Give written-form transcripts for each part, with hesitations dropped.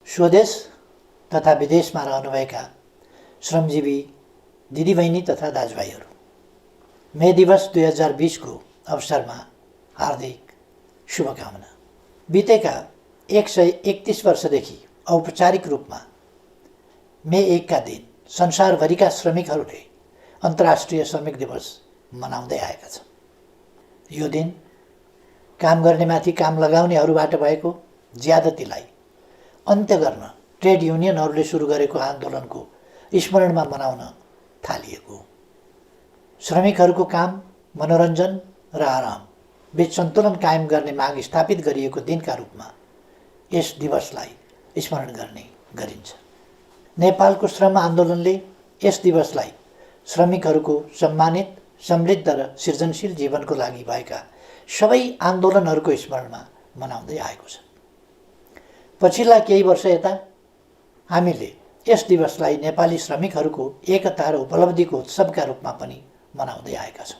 स्वदेश तथा विदेशमा रहनुभएका श्रमजीवी दिदीबहिनी तथा दाजुभाइहरू, मे दिवस 2020 को अवसरमा हार्दिक शुभकामना। बितेका 131 वर्षदेखि औपचारिक रूपमा मे 1 का दिन संसारभरिका श्रमिकहरूले अन्तर्राष्ट्रिय श्रमिक दिवस मनाउँदै आएका छन्। यो दिन काम गर्नेमाथि काम लगाउनेहरूबाट भएको ज्यादतीलाई अन्त्य गर्न ट्रेड युनियनहरूले सुरु गरेको आन्दोलनको स्मरणमा मनाउन थालिएको। श्रमिकहरूको काम, मनोरञ्जन र आराम बीच सन्तुलन कायम गर्ने माग स्थापित गरिएको दिनका रूपमा यस दिवसलाई स्मरण गर्ने गरिन्छ। नेपालको श्रम आन्दोलनले यस दिवसलाई श्रमिकहरूको सम्मानित, समृद्ध र सृजनशील जीवनको लागि भएका सबै आन्दोलनहरूको स्मरणमा मनाउँदै आएको छ। पछिल्ला केही वर्ष यता हामीले यस दिवसलाई नेपाली श्रमिकहरूको एकता र उपलब्धिको उत्सवका रूपमा पनि मनाउँदै आएका छौँ।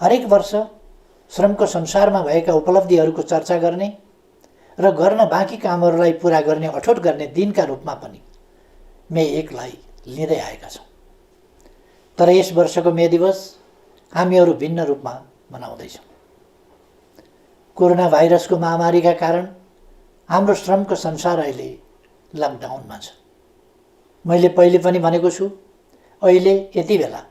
हरेक वर्ष श्रमको संसारमा भएका उपलब्धिहरूको चर्चा गर्ने र गर्न बाँकी कामहरूलाई पुरा गर्ने अठोट गर्ने दिनका रूपमा पनि मे 1 लाई लिँदै आएका छौँ। तर यस वर्षको मे दिवस हामीहरू भिन्न रूपमा मनाउँदैछौँ। कोरोना भाइरसको महामारीका कारण हाम्रो श्रमको संसार अहिले लकडाउनमा छ। मैले पहिले पनि भनेको छु, अहिले यति बेला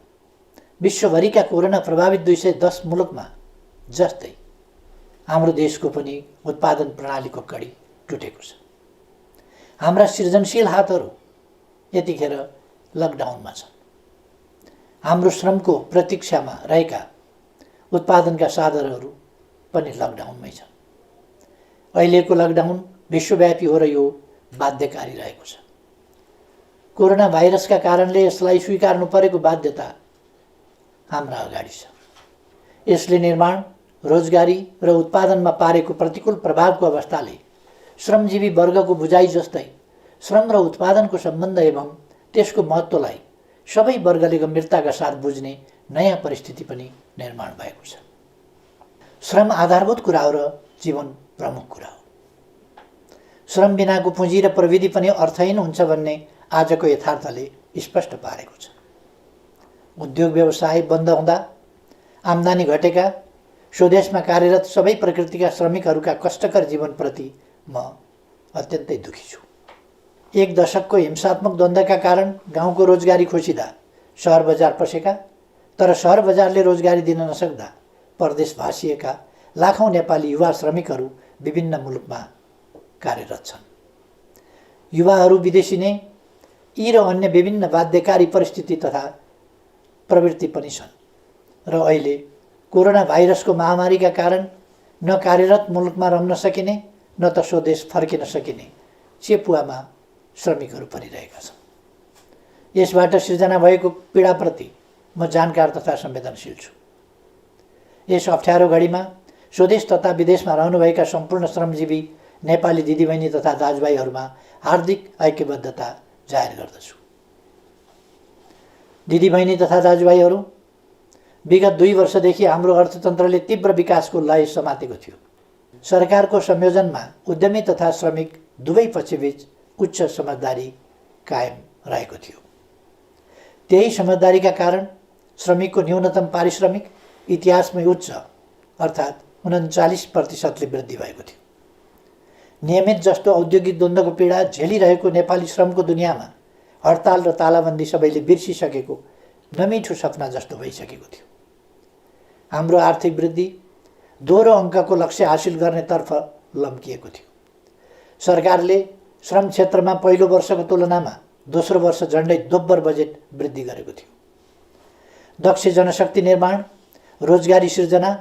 विश्वभरिका कोरोना प्रभावित 210 मुलुकमा जस्तै हाम्रो देशको पनि उत्पादन प्रणालीको कडी टुटेको छ। हाम्रा सृजनशील हातहरू यतिखेर लकडाउनमा छन्। हाम्रो श्रमको प्रतीक्षामा रहेका उत्पादनका साधनहरू पनि लकडाउनमै छन्। अहिलेको लकडाउन विश्वव्यापी हो र यो बाध्यकारी रहेको छ। कोरोना भाइरसका कारणले यसलाई स्वीकार्नु परेको बाध्यता हाम्रा अगाडि छ। यसले निर्माण, रोजगारी र उत्पादनमा पारेको प्रतिकूल प्रभावको अवस्थाले श्रमजीवी वर्गको बुझाइ जस्तै श्रम र उत्पादनको सम्बन्ध एवं त्यसको महत्त्वलाई सबै वर्गले गम्भीरताका साथ बुझ्ने नयाँ परिस्थिति पनि निर्माण भएको छ। श्रम आधारभूत कुरा हो र जीवन प्रमुख कुरा हो। श्रम बिनाको पुँजी र प्रविधि पनि अर्थहीन हुन्छ भन्ने आजको यथार्थले स्पष्ट पारेको छ। उद्योग व्यवसाय बन्द हुँदा आम्दानी घटेका, स्वदेशमा कार्यरत सबै प्रकृतिका श्रमिकहरूका कष्टकर जीवनप्रति म अत्यन्तै दुखी छु। 1 दशकको हिंसात्मक द्वन्द्वका कारण गाउँको रोजगारी खोसिँदा सहर बजार पसेका, तर सहर बजारले रोजगारी दिन नसक्दा परदेश भासिएका लाखौँ नेपाली युवा श्रमिकहरू विभिन्न मुलुकमा कार्यरत छन्। युवाहरू विदेशिने यी र अन्य विभिन्न बाध्यकारी परिस्थिति तथा प्रवृत्ति पनि छन् र अहिले कोरोना भाइरसको महामारीका कारण न कार्यरत मुलुकमा रहन सकिने न त स्वदेश फर्किन सकिने चेपुवामा श्रमिकहरू परिरहेका छन्। यसबाट सिर्जना भएको पीडाप्रति म जानकार तथा संवेदनशील छु। यस अप्ठ्यारो घडीमा स्वदेश तथा विदेशमा रहनुभएका सम्पूर्ण श्रमजीवी नेपाली दिदीबहिनी तथा दाजुभाइहरूमा हार्दिक ऐक्यबद्धता जाहेर गर्दछु। दिदीबहिनी तथा दाजुभाइहरू, विगत 2 वर्षदेखि हाम्रो अर्थतन्त्रले तीव्र विकासको लय समातेको थियो। सरकारको संयोजनमा उद्यमी तथा श्रमिक दुवै पक्षबीच उच्च समझदारी कायम रहेको थियो। त्यही समझदारीका कारण श्रमिकको न्यूनतम पारिश्रमिक इतिहासमै उच्च अर्थात् 39% वृद्धि भएको थियो। नियमित जस्तो औद्योगिक द्वन्द्वको पीडा झेलिरहेको नेपाली श्रमको दुनियाँमा हडताल र तालाबन्दी सबैले बिर्सिसकेको नमिठो सपना जस्तो भइसकेको थियो। हाम्रो आर्थिक वृद्धि दोहोरो अङ्कको लक्ष्य हासिल गर्नेतर्फ लम्किएको थियो। सरकारले श्रम क्षेत्रमा पहिलो वर्षको तुलनामा दोस्रो वर्ष झन्डै दोब्बर बजेट वृद्धि गरेको थियो। दक्ष जनशक्ति निर्माण, रोजगारी सृजना,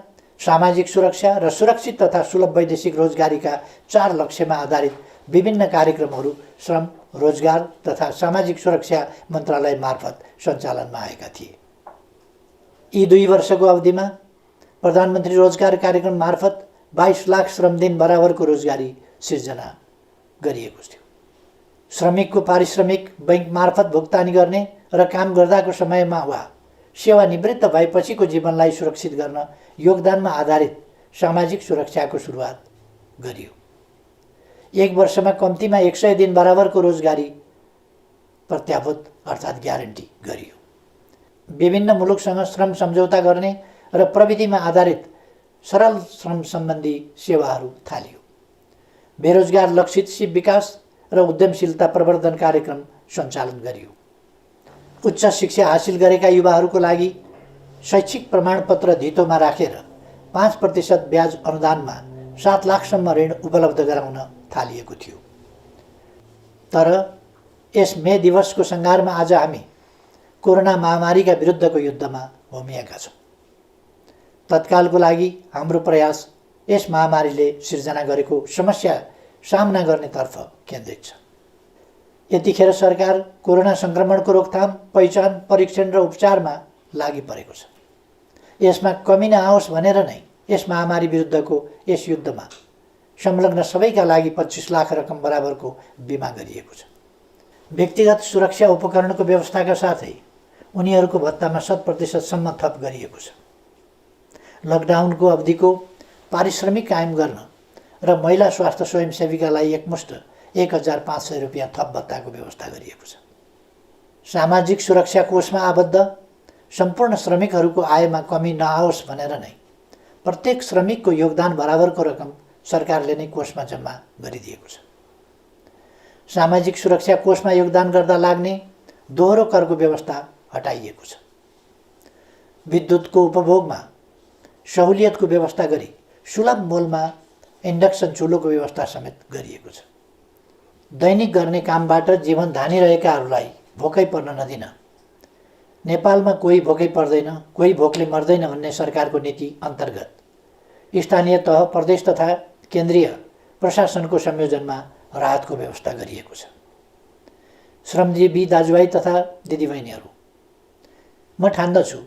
सामाजिक सुरक्षा र सुरक्षित तथा सुलभ वैदेशिक रोजगारीका 4 लक्ष्यमा आधारित विभिन्न कार्यक्रमहरू श्रम, रोजगार तथा सामाजिक सुरक्षा मन्त्रालय मार्फत सञ्चालनमा आएका थिए। यी 2 वर्षको अवधिमा प्रधानमन्त्री रोजगार कार्यक्रम मार्फत 22 लाख श्रमदिन बराबरको रोजगारी सिर्जना गरिएको थियो। श्रमिकको पारिश्रमिक बैंक मार्फत भुक्तानी गर्ने र काम गर्दाको समयमा वा सेवानिवृत्त भएपछिको जीवनलाई सुरक्षित गर्न योगदानमा आधारित सामाजिक सुरक्षाको सुरुवात गरियो। 1 वर्षमा कम्तीमा 100 दिन बराबरको रोजगारी प्रत्याभूत अर्थात् ग्यारेन्टी गरियो। विभिन्न मुलुकसँग श्रम सम्झौता गर्ने र प्रविधिमा आधारित सरल श्रम सम्बन्धी सेवाहरू थालियो। बेरोजगार लक्षित सिप विकास र उद्यमशीलता प्रवर्धन कार्यक्रम सञ्चालन गरियो। उच्च शिक्षा हासिल गरेका युवाहरूको लागि शैक्षिक प्रमाणपत्र धितोमा राखेर 5% ब्याज अनुदानमा 7 लाखसम्म ऋण उपलब्ध गराउन थालिएको थियो। तर यस मे दिवसको सङ्घारमा आज हामी कोरोना महामारीका विरुद्धको युद्धमा होमिएका छौँ। तत्कालको लागि हाम्रो प्रयास यस महामारीले सिर्जना गरेको समस्या सामना गर्नेतर्फ केन्द्रित छ। यतिखेर सरकार कोरोना सङ्क्रमणको रोकथाम, पहिचान, परीक्षण र उपचारमा लागि परेको छ। यसमा कमी नआओस् भनेर नै यस महामारी विरुद्धको यस युद्धमा संलग्न सबैका लागि 25 लाख रकम बराबरको बिमा गरिएको छ। व्यक्तिगत सुरक्षा उपकरणको व्यवस्थाका साथै उनीहरूको भत्तामा 100% सम्म थप गरिएको छ। लकडाउनको अवधिको पारिश्रमिक कायम गर्न र महिला स्वास्थ्य स्वयंसेवीकालाई एकमुष्ट 1500 रुपियाँ थप भत्ताको व्यवस्था गरिएको छ। सामाजिक सुरक्षा कोषमा आबद्ध सम्पूर्ण श्रमिकहरूको आयमा कमी नआओस् भनेर नै प्रत्येक श्रमिकको योगदान बराबरको रकम सरकारले नै कोषमा जम्मा गरिदिएको छ। सामाजिक सुरक्षा कोषमा योगदान गर्दा लाग्ने दोहोरो करको व्यवस्था हटाइएको छ। विद्युतको उपभोगमा सहुलियतको व्यवस्था गरी सुलभ मूल्यमा इन्डक्सन चुलोको व्यवस्था समेत गरिएको छ। दैनिक गर्ने कामबाट जीवन धानिरहेकाहरूलाई भोकै पर्न नदिन, नेपालमा कोही भोकै पर्दैन, कोही भोकले मर्दैन भन्ने सरकारको नीति अन्तर्गत स्थानीय तह, प्रदेश तथा केन्द्रीय प्रशासनको संयोजनमा राहतको व्यवस्था गरिएको छ। श्रमजीवी दाजुभाइ तथा दिदीबहिनीहरू, म ठान्दछु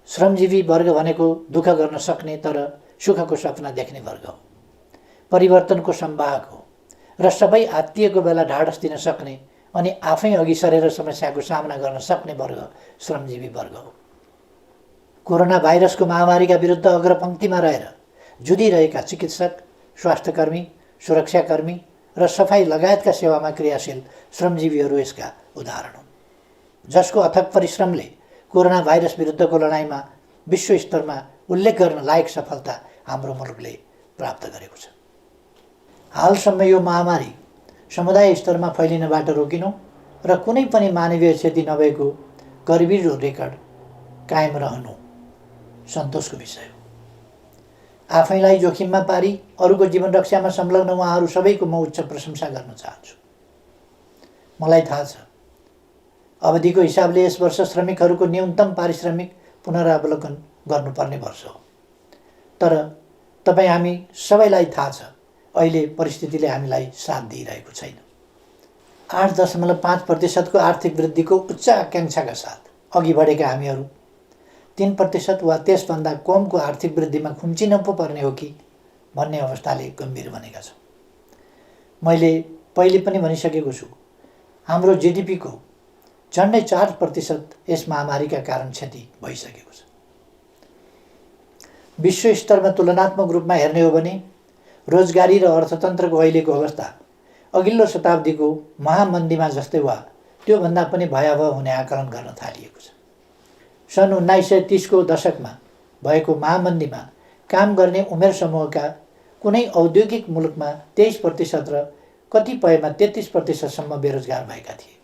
श्रमजीवी वर्ग भनेको दुःख गर्न सक्ने तर सुखको सपना देख्ने वर्ग हो, परिवर्तनको संवाहक हो र सबै आत्तिएको बेला ढाडस दिन सक्ने अनि आफै अघि सरेर समस्याको सामना गर्न सक्ने वर्ग श्रमजीवी वर्ग हो। कोरोना भाइरसको महामारीका विरुद्ध अग्रपङ्क्तिमा रहेर जुधिरहेका चिकित्सक, स्वास्थ्यकर्मी, सुरक्षाकर्मी र सफाई लगायतका सेवामा क्रियाशील श्रमजीवीहरू यसका उदाहरण हुन्, जसको अथक परिश्रमले कोरोना भाइरस विरुद्धको लडाइँमा विश्व स्तरमा उल्लेख गर्न लायक सफलता हाम्रो मुलुकले प्राप्त गरेको छ। हालसम्म यो महामारी समुदाय स्तरमा फैलिनबाट रोकिनु र कुनै पनि मानवीय क्षति नभएको गरिबीको रेकर्ड कायम रहनु सन्तोषको विषय हो। आफैलाई जोखिममा पारी अरूको जीवन रक्षामा संलग्न उहाँहरू सबैको म उच्च प्रशंसा गर्न चाहन्छु। मलाई थाहा छ अवधिको हिसाबले यस वर्ष श्रमिकहरूको न्यूनतम पारिश्रमिक पुनरावलोकन गर्नुपर्ने वर्ष हो। तर तपाईँ हामी सबैलाई थाहा छ अहिले परिस्थितिले हामीलाई साथ दिइरहेको छैन। 8.5% को आर्थिक वृद्धिको उच्च आकाङ्क्षाका साथ अघि बढेका हामीहरू 3% वा त्यसभन्दा कमको आर्थिक वृद्धिमा खुम्चिन पो पर्ने हो कि भन्ने अवस्थाले गम्भीर बनेका छौँ। मैले पहिले पनि भनिसकेको छु, हाम्रो जीडीपीको झन्डै 4% यस महामारीका कारण क्षति भइसकेको छ। विश्व स्तरमा तुलनात्मक रूपमा हेर्ने हो भने रोजगारी र अर्थतन्त्रको अहिलेको अवस्था अघिल्लो शताब्दीको महामन्दीमा जस्तै वा त्योभन्दा पनि भयावह हुने आकलन गर्न थालिएको छ। सन् 1930 को दशकमा भएको महामन्दीमा काम गर्ने उमेर समूहका कुनै औद्योगिक मुलुकमा 23% र कतिपयमा 33% सम्म बेरोजगार भएका थिए।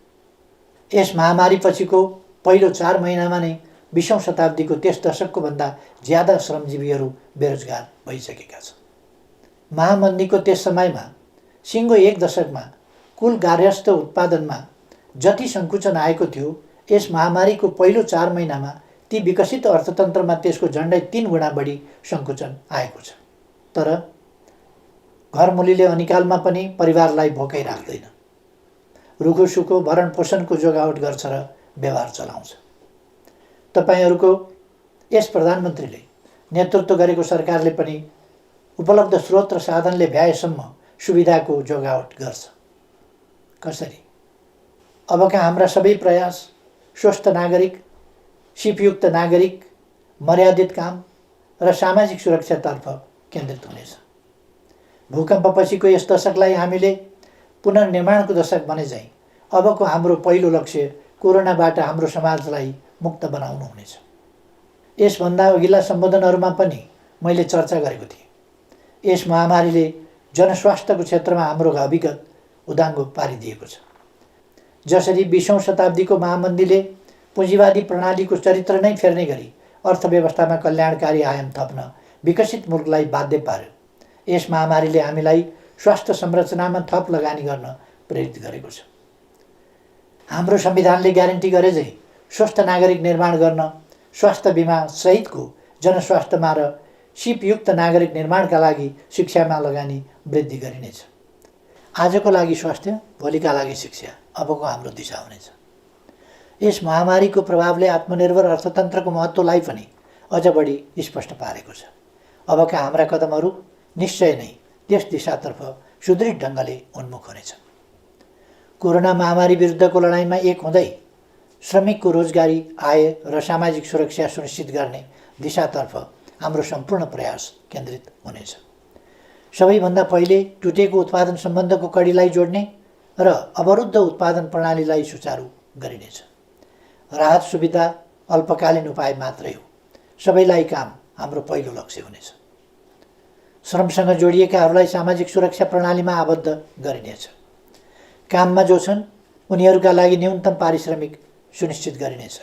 यस महामारी पछिको पहिलो 4 महिनामा नै 20औं शताब्दीको त्यस दशकको भन्दा ज्यादा श्रमजीवीहरू बेरोजगार भइसकेका छन्। महामन्दीको त्यस समयमा सिङ्गो 1 दशकमा कुल गार्हस्थ्य उत्पादनमा जति सङ्कुचन आएको थियो, यस महामारीको पहिलो 4 महिनामा ती विकसित अर्थतन्त्रमा त्यसको झन्डै 3 गुणा बढी सङ्कुचन आएको छ। तर घरमुलीले अनिकालमा पनि परिवारलाई भोकै राख्दैन, रुखो सुखो भरण पोषणको जोगावट गर्छ र व्यवहार चलाउँछ। तपाईँहरूको यस प्रधानमन्त्रीले नेतृत्व गरेको सरकारले पनि उपलब्ध स्रोत र साधनले भ्याएसम्म सुविधाको जोगावट गर्छ। कसरी? अबका हाम्रा सबै प्रयास स्वस्थ नागरिक, सिपयुक्त नागरिक, मर्यादित काम र सामाजिक सुरक्षातर्फ केन्द्रित हुनेछ। भूकम्पपछिको यस दशकलाई हामीले पुनर्निर्माणको दशक भने चाहिँ अबको हाम्रो पहिलो लक्ष्य कोरोनाबाट हाम्रो समाजलाई मुक्त बनाउनु हुनेछ। यसभन्दा अघिल्ला सम्बोधनहरूमा पनि मैले चर्चा गरेको थिएँ। यस महामारीले जनस्वास्थ्यको क्षेत्रमा हाम्रो अभिगत उदाङ्गो पारिदिएको छ। जसरी 20औं शताब्दीको महामन्दीले पुँजीवादी प्रणालीको चरित्र नै फेर्ने गरी अर्थव्यवस्थामा कल्याणकारी आयाम थप्न विकसित मुलुकलाई बाध्य पार्यो, यस महामारीले हामीलाई स्वास्थ्य संरचनामा थप लगानी गर्न प्रेरित गरेको छ। हाम्रो संविधानले ग्यारेन्टी गरे झै स्वस्थ नागरिक निर्माण गर्न स्वास्थ्य बिमा सहितको जनस्वास्थ्यमा र सिपयुक्त नागरिक निर्माणका लागि शिक्षामा लगानी वृद्धि गरिनेछ। आजको लागि स्वास्थ्य, भोलिका लागि शिक्षा अबको हाम्रो दिशा हुनेछ। यस महामारीको प्रभावले आत्मनिर्भर अर्थतन्त्रको महत्त्वलाई पनि अझ बढी स्पष्ट पारेको छ। अबका हाम्रा कदमहरू निश्चय नै त्यस दिशातर्फ सुदृढ ढङ्गले उन्मुख हुनेछन्। कोरोना महामारी विरुद्धको लडाइँमा एक हुँदै श्रमिकको रोजगारी, आय र सामाजिक सुरक्षा सुनिश्चित गर्ने दिशातर्फ हाम्रो सम्पूर्ण प्रयास केन्द्रित हुनेछ। सबैभन्दा पहिले टुटेको उत्पादन सम्बन्धको कडीलाई जोड्ने र अवरुद्ध उत्पादन प्रणालीलाई सुचारू गरिनेछ। राहत सुविधा अल्पकालीन उपाय मात्रै हो, सबैलाई काम हाम्रो पहिलो लक्ष्य हुनेछ। श्रमसँग जोडिएकाहरूलाई सामाजिक सुरक्षा प्रणालीमा आबद्ध गरिनेछ। काममा जो छन् उनीहरूका लागि न्यूनतम पारिश्रमिक सुनिश्चित गरिनेछ।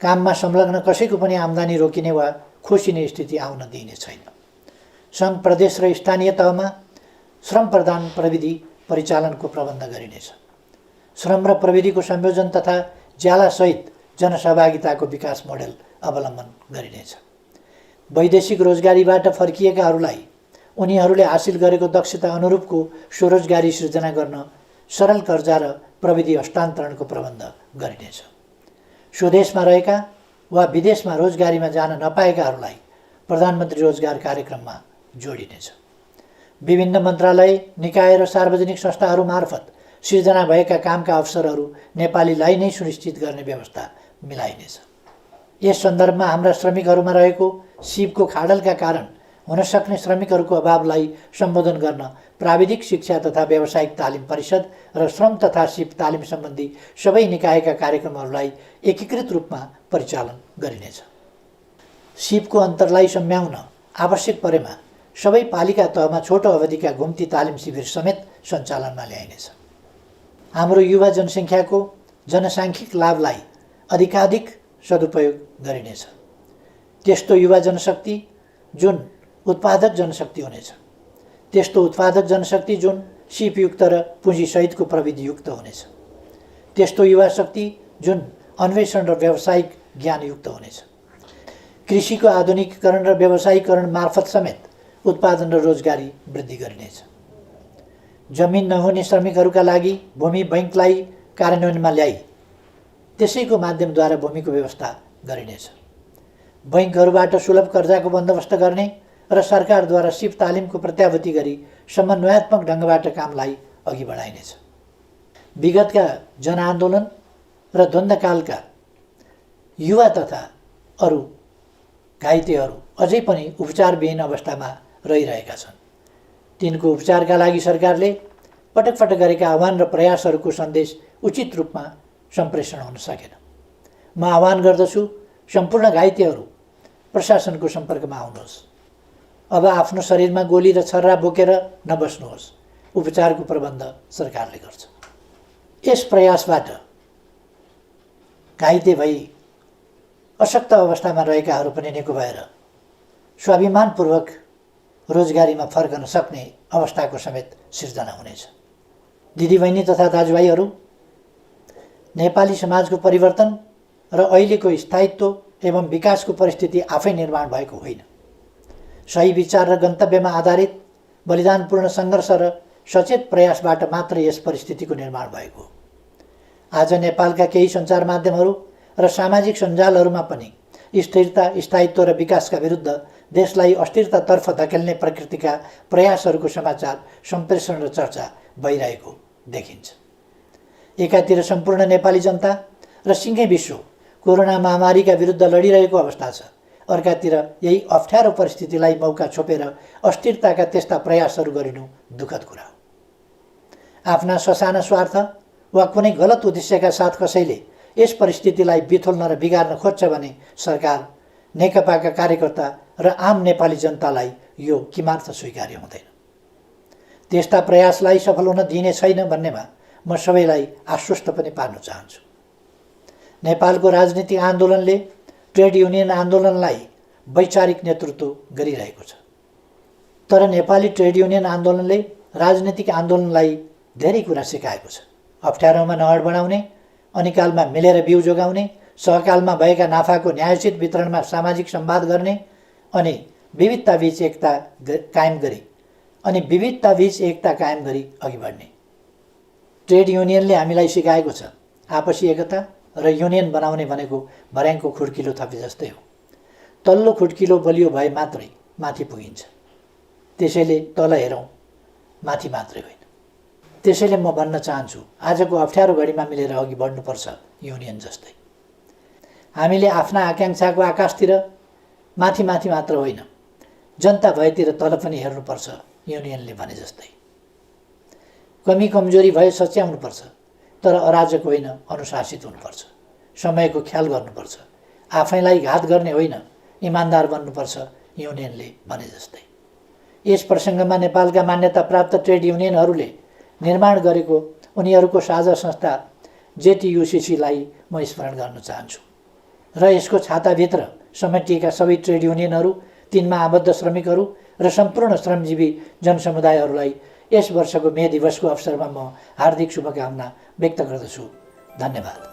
काममा संलग्न कसैको पनि आम्दानी रोकिने वा खोसिने स्थिति आउन दिइने छैन। सङ्घ, प्रदेश र स्थानीय तहमा श्रम प्रदान प्रविधि परिचालनको प्रबन्ध गरिनेछ। श्रम र प्रविधिको संयोजन तथा ज्यालासहित जनसहभागिताको विकास मोडेल अवलम्बन गरिनेछ। वैदेशिक रोजगारीबाट फर्किएकाहरूलाई उनीहरूले हासिल गरेको दक्षता अनुरूपको स्वरोजगारी सृजना गर्न सरल कर्जा र प्रविधि हस्तान्तरणको प्रबन्ध गरिनेछ। स्वदेशमा रहेका वा विदेशमा रोजगारीमा जान नपाएकाहरूलाई प्रधानमन्त्री रोजगार कार्यक्रममा जोडिनेछ। विभिन्न मन्त्रालय, निकाय र सार्वजनिक संस्थाहरू मार्फत सिर्जना भएका कामका अवसरहरू नेपालीलाई नै सुनिश्चित गर्ने व्यवस्था मिलाइनेछ। यस सन्दर्भमा हाम्रा श्रमिकहरूमा रहेको सिपको खाडलका कारण हुन सक्ने श्रमिकहरूको अभावलाई सम्बोधन गर्न प्राविधिक शिक्षा तथा व्यावसायिक तालिम परिषद र श्रम तथा सिप तालिम सम्बन्धी सबै निकायका कार्यक्रमहरूलाई एकीकृत रूपमा परिचालन गरिनेछ। सिपको अन्तरलाई सम्झाउन आवश्यक परेमा सबै पालिका तहमा छोटो अवधिका घुम्ती तालिम शिविर समेत सञ्चालनमा ल्याइनेछ। हाम्रो युवा जनसङ्ख्याको जनसाङ्ख्यिक लाभलाई अधिकाधिक सदुपयोग गरिनेछ। त्यस्तो युवा जनशक्ति जुन उत्पादक जनशक्ति हुनेछ, त्यस्तो उत्पादक जनशक्ति जुन सिपयुक्त र पुँजीसहितको प्रविधियुक्त हुनेछ, त्यस्तो युवा शक्ति जुन अन्वेषण र व्यावसायिक ज्ञानयुक्त हुनेछ। कृषिको आधुनिकीकरण र व्यावसायीकरण मार्फत समेत उत्पादन र रोजगारी वृद्धि गरिनेछ। जमिन नहुने श्रमिकहरूका लागि भूमि बैङ्कलाई कार्यान्वयनमा ल्याई त्यसैको माध्यमद्वारा भूमिको व्यवस्था गरिनेछ। बैङ्कहरूबाट सुलभ कर्जाको बन्दोबस्त गर्ने र सरकारद्वारा सिप तालिमको प्रत्याभूति गरी समन्वयात्मक ढङ्गबाट कामलाई अघि बढाइनेछ। विगतका जनआन्दोलन र द्वन्द्वकालका युवा तथा अरू घाइतेहरू अझै पनि उपचारविहीन अवस्थामा रहिरहेका छन्। तिनको उपचारका लागि सरकारले पटक पटक गरेका आह्वान र प्रयासहरूको सन्देश उचित रूपमा सम्प्रेषण हुन सकेन। म आह्वान गर्दछु सम्पूर्ण घाइतेहरू प्रशासनको सम्पर्कमा आउनुहोस्। अब आफ्नो शरीरमा गोली र छर्रा बोकेर नबस्नुहोस्। उपचारको प्रबन्ध सरकारले गर्छ। यस प्रयासबाट घाइते भई अशक्त अवस्थामा रहेकाहरू पनि निको भएर स्वाभिमानपूर्वक रोजगारीमा फर्कन सक्ने अवस्थाको समेत सिर्जना हुनेछ। दिदीबहिनी तथा दाजुभाइहरू, नेपाली समाजको परिवर्तन र अहिलेको स्थायित्व एवं विकासको परिस्थिति आफै निर्माण भएको होइन। सही विचार र गन्तव्यमा आधारित बलिदानपूर्ण सङ्घर्ष र सचेत प्रयासबाट मात्र यस परिस्थितिको निर्माण भएको हो। आज नेपालका केही सञ्चार माध्यमहरू र सामाजिक सञ्जालहरूमा पनि स्थिरता, स्थायित्व र विकासका विरुद्ध देशलाई अस्थिरतातर्फ धकेल्ने प्रकृतिका प्रयासहरूको समाचार सम्प्रेषण र चर्चा भइरहेको देखिन्छ। एकातिर सम्पूर्ण नेपाली जनता र सिङ्गै विश्व कोरोना महामारीका विरुद्ध लडिरहेको अवस्था छ। अर्कातिर यही अप्ठ्यारो परिस्थितिलाई मौका छोपेर अस्थिरताका त्यस्ता प्रयासहरू गरिनु दुःखद कुरा हो। आफ्ना ससाना स्वार्थ वा कुनै गलत उद्देश्यका साथ कसैले यस परिस्थितिलाई बिथोल्न र बिगार्न खोज्छ भने सरकार, नेकपाका कार्यकर्ता र आम नेपाली जनतालाई यो किमार्थ स्वीकार्य हुँदैन। त्यस्ता प्रयासलाई सफल हुन दिइने छैन भन्नेमा म सबैलाई आश्वस्त पनि पार्न चाहन्छु। नेपालको राजनीतिक आन्दोलनले ट्रेड युनियन आन्दोलनलाई वैचारिक नेतृत्व गरिरहेको छ, तर नेपाली ट्रेड युनियन आन्दोलनले राजनीतिक आन्दोलनलाई धेरै कुरा सिकाएको छ। अप्ठ्यारोमा नहड बनाउने, अनिकालमा मिलेर बिउ जोगाउने, सहकालमा भएका नाफाको न्यायोचित वितरणमा सामाजिक संवाद गर्ने अनि विविधताबीच एकता कायम गरी अघि बढ्ने। ट्रेड युनियनले हामीलाई सिकाएको छ आपसी एकता र युनियन बनाउने भनेको भर्याङको खुड्किलो थपे जस्तै हो। तल्लो खुड्किलो बलियो भए मात्रै माथि पुगिन्छ। त्यसैले तल हेरौँ, माथि मात्रै होइन। त्यसैले म भन्न चाहन्छु, आजको अप्ठ्यारो घडीमा मिलेर अघि बढ्नुपर्छ युनियन जस्तै। हामीले आफ्ना आकाङ्क्षाको आकाशतिर माथि मात्र होइन, जनता भएतिर तल पनि हेर्नुपर्छ युनियनले भने जस्तै। कमी कमजोरी भए सच्याउनुपर्छ, तर अराजक होइन, अनुशासित हुनुपर्छ। समयको ख्याल गर्नुपर्छ, आफैलाई घात गर्ने होइन, इमान्दार बन्नुपर्छ युनियनले भने जस्तै। यस प्रसङ्गमा नेपालका मान्यता प्राप्त ट्रेड युनियनहरूले निर्माण गरेको उनीहरूको साझा संस्था जेटियुसीलाई म स्मरण गर्न चाहन्छु र यसको छाताभित्र समेटिएका सबै ट्रेड युनियनहरू, तिनमा आबद्ध श्रमिकहरू र सम्पूर्ण श्रमजीवी जनसमुदायहरूलाई यस वर्षको मे दिवसको अवसरमा म हार्दिक शुभकामना व्यक्त गर्दछु। धन्यवाद।